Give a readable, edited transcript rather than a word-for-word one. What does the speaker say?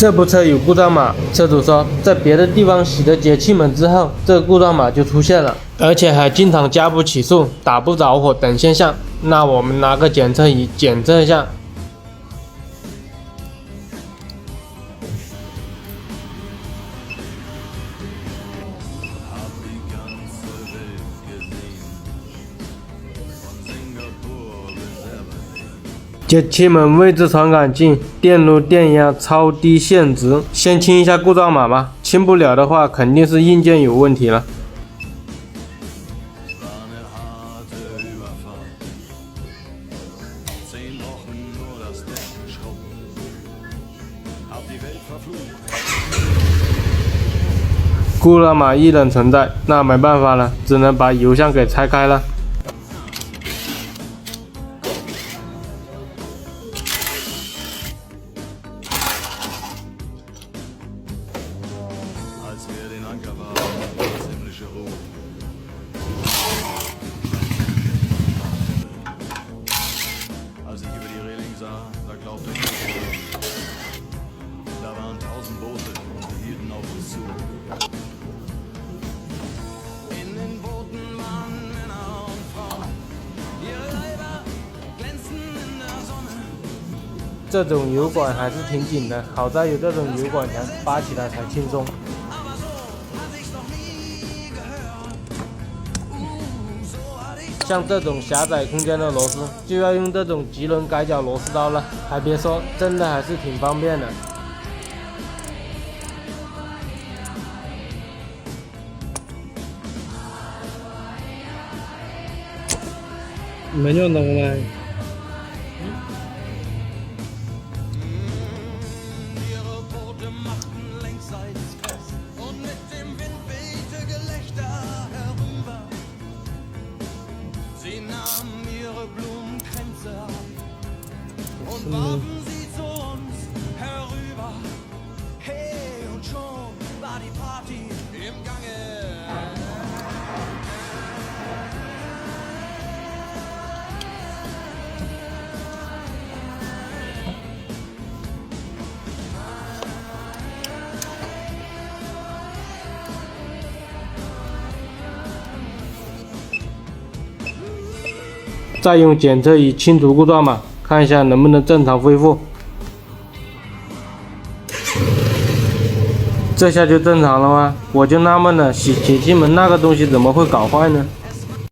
这部车有故障码，车主说在别的地方洗了节气门之后，这个故障码就出现了，而且还经常加不起速、打不着火等现象。那我们拿个检测仪检测一下。节气门位置传感器电路电压超低限值，先清一下故障码吧。清不了的话，肯定是硬件有问题了。故障码依然存在，那没办法了，只能把油箱给拆开了。Als ich über die Reling sah, da glaubte ich nicht. Da waren 1000 Boote und sie hielten auf uns zu. In den Booten waren Männer und Frauen. Ihre Leiber glänzten in der Sonne. 这种油管还是挺紧的，好在有这种油管墙，扒起来才轻松。像这种狭窄空间的螺丝，就要用这种棘轮改角螺丝刀了。还别说，真的还是挺方便的。没用懂吗？Sie nahmen ihre Blumenkränze ab und warfen sie zu uns herüber. Hey, und schon war die Party im Gange. 再用检测仪清除故障码，看一下能不能正常恢复。这下就正常了吗？我就纳闷了，洗节气门那个东西怎么会搞坏呢？